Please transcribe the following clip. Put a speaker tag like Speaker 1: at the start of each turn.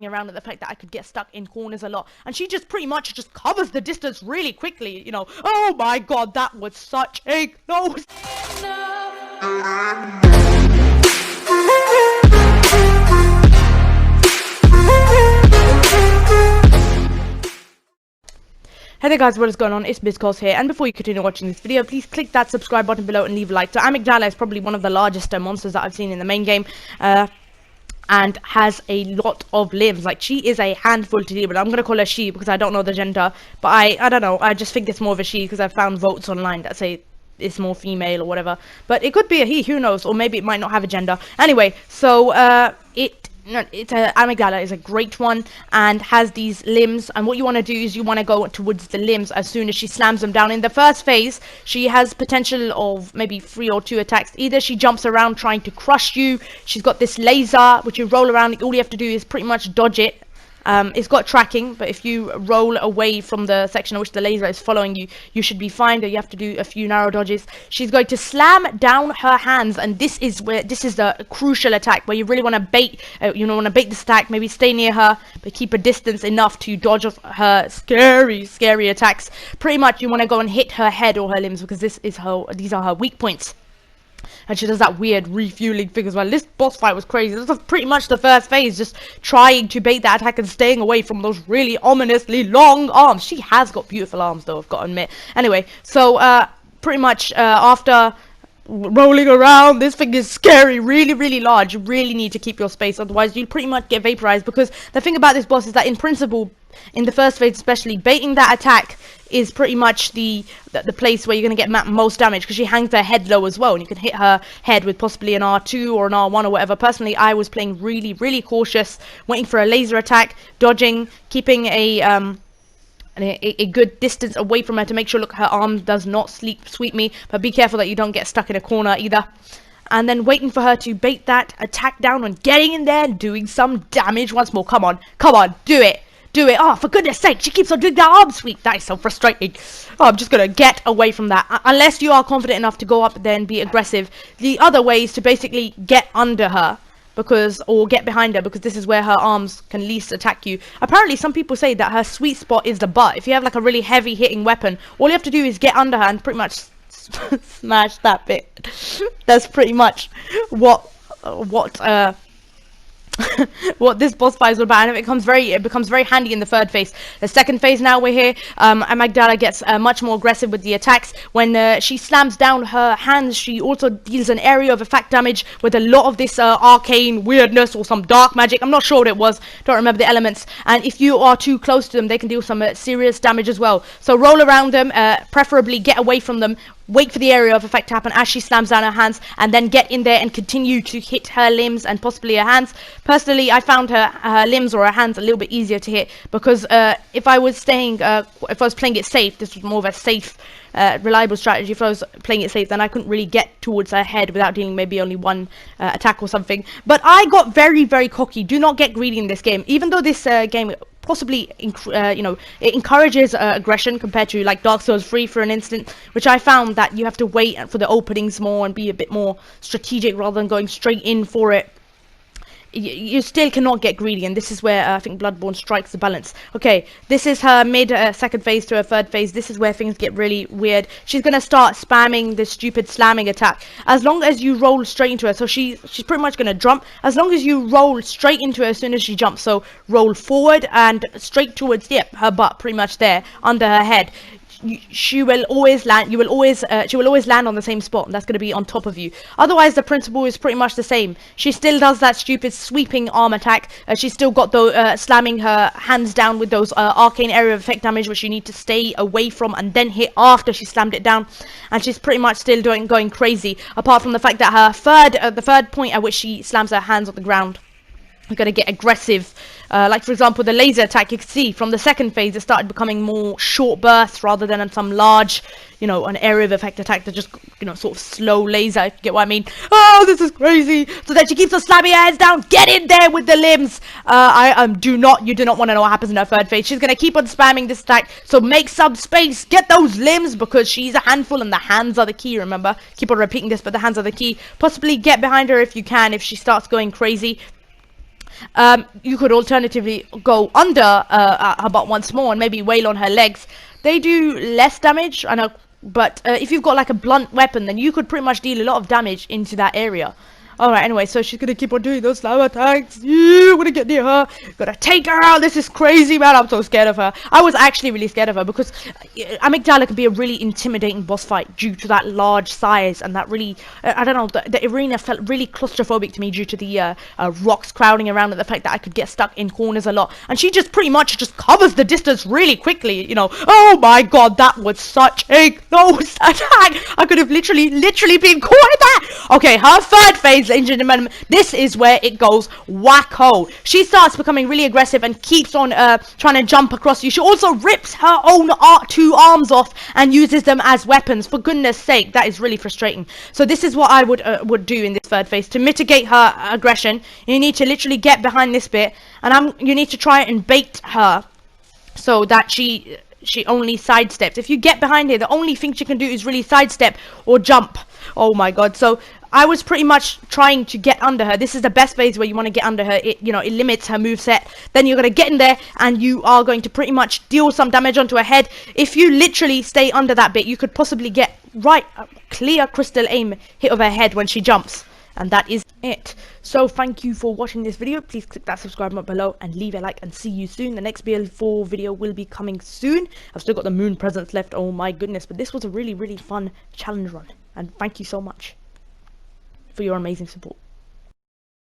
Speaker 1: around at the fact that I could get stuck in corners a lot, and she just pretty much just covers the distance really quickly, you know. Oh my god, that was such a close. Hey there guys, what is going on? It's C.O.Z here, and before you continue watching this video, please click that subscribe button below and leave a like. So Amygdala is probably one of the largest monsters that I've seen in the main game, and has a lot of limbs. Like, she is a handful to deal with. I'm gonna call her she because I don't know the gender, but I don't know, I just think it's more of a she because I've found votes online that say it's more female or whatever, but it could be a he, who knows, or maybe it might not have a gender. Anyway, so Amygdala is a great one and has these limbs, and what you want to do is you want to go towards the limbs as soon as she slams them down. In the first phase, she has potential of maybe 3 or 2 attacks. Either she jumps around trying to crush you, she's got this laser which you roll around, all you have to do is pretty much dodge it. It's got tracking, but if you roll away from the section in which the laser is following you, you should be fine. Or you have to do a few narrow dodges. She's going to slam down her hands, and this is the crucial attack where you really want to bait. Bait this attack. Maybe stay near her, but keep a distance enough to dodge off her scary attacks. Pretty much, you want to go and hit her head or her limbs because these are her weak points. And she does that weird refueling thing as well. This boss fight was crazy. This was pretty much the first phase, just trying to bait that attack and staying away from those really ominously long arms. She has got beautiful arms though, I've got to admit. Anyway, so pretty much after rolling around, this thing is scary, really large. You really need to keep your space, otherwise you'll pretty much get vaporized. Because the thing about this boss is that in principle, in the first phase especially, baiting that attack is pretty much the place where you're going to get most damage, because she hangs her head low as well, and you can hit her head with possibly an R2 or an R1 or whatever. Personally, I was playing really cautious, waiting for a laser attack, dodging, keeping a good distance away from her to make sure, look, her arm does not sweep me, but be careful that you don't get stuck in a corner either. And then waiting for her to bait that attack down and getting in there and doing some damage once more. Come on, do it. Do it. Oh, for goodness sake, she keeps on doing that arm sweep. That is so frustrating. Oh, I'm just going to get away from that. Unless you are confident enough to go up there and be aggressive. The other way is to basically get under her, or get behind her, because this is where her arms can least attack you. Apparently, some people say that her sweet spot is the butt. If you have like a really heavy hitting weapon, all you have to do is get under her and pretty much smash that bit. That's pretty much what this boss fight is about, and it becomes very handy in the third phase. The second phase, now we're here. Amygdala gets much more aggressive with the attacks. When she slams down her hands, she also deals an area of effect damage with a lot of this arcane weirdness or some dark magic. I'm not sure what it was, don't remember the elements. And if you are too close to them, they can deal some serious damage as well. So roll around them, preferably get away from them. Wait for the area of effect to happen as she slams down her hands, and then get in there and continue to hit her limbs and possibly her hands. Personally, I found her limbs or her hands a little bit easier to hit, because if I was playing it safe, this was more of a safe, reliable strategy. If I was playing it safe, then I couldn't really get towards her head without dealing maybe only one attack or something. But I got very cocky. Do not get greedy in this game. Even though this game possibly it encourages aggression compared to like Dark Souls 3 for an instant, which I found that you have to wait for the openings more and be a bit more strategic rather than going straight in for it. You still cannot get greedy, and this is where I think Bloodborne strikes the balance. Okay, this is her mid second phase to her third phase. This is where things get really weird. She's gonna start spamming this stupid slamming attack. As long as you roll straight into her, so she's pretty much gonna jump. As long as you roll straight into her as soon as she jumps, so roll forward and straight towards her butt, pretty much there under her head. She will always land. She will always land on the same spot, and that's going to be on top of you. Otherwise, the principle is pretty much the same. She still does that stupid sweeping arm attack. She's still got the slamming her hands down with those arcane area of effect damage, which you need to stay away from and then hit after she slammed it down. And she's pretty much still going crazy. Apart from the fact that her the third point at which she slams her hands on the ground, you're going to get aggressive. Like, for example, the laser attack, you can see from the second phase, it started becoming more short bursts rather than some large, an area of effect attack that just, sort of slow laser, if you get what I mean. Oh, this is crazy. So then she keeps on slamming her heads down. Get in there with the limbs. You do not want to know what happens in her third phase. She's going to keep on spamming this attack. So make some space. Get those limbs, because she's a handful and the hands are the key, remember. Keep on repeating this, but the hands are the key. Possibly get behind her if you can, if she starts going crazy. You could alternatively go under her butt once more and maybe wail on her legs. They do less damage, I know, but if you've got like a blunt weapon, then you could pretty much deal a lot of damage into that area. Alright, anyway, so she's gonna keep on doing those slam attacks. Yeah, I'm gonna get near her. Gotta take her out. This is crazy, man. I'm so scared of her. I was actually really scared of her because Amygdala can be a really intimidating boss fight due to that large size and that really, I don't know, the arena felt really claustrophobic to me due to the rocks crowding around and the fact that I could get stuck in corners a lot. And she just pretty much just covers the distance really quickly, you know. Oh my god, that was such a close attack. I could have literally been caught in that. Okay, her third phase, ladies and gentlemen, this is where it goes wacko. She starts becoming really aggressive and keeps on trying to jump across you. She also rips her own two arms off and uses them as weapons. For goodness sake, that is really frustrating. So this is what I would do in this third phase to mitigate her aggression. You need to literally get behind this bit, and you need to try and bait her so that she only sidesteps. If you get behind her, the only thing she can do is really sidestep or jump. Oh my god. So I was pretty much trying to get under her. This is the best phase where you want to get under her. It limits her moveset. Then you're going to get in there and you are going to pretty much deal some damage onto her head. If you literally stay under that bit, you could possibly get a clear crystal aim hit of her head when she jumps. And that is it. So thank you for watching this video. Please click that subscribe button below and leave a like, and see you soon. The next BL4 video will be coming soon. I've still got the moon presents left. Oh my goodness. But this was a really, really fun challenge run. And thank you so much for your amazing support.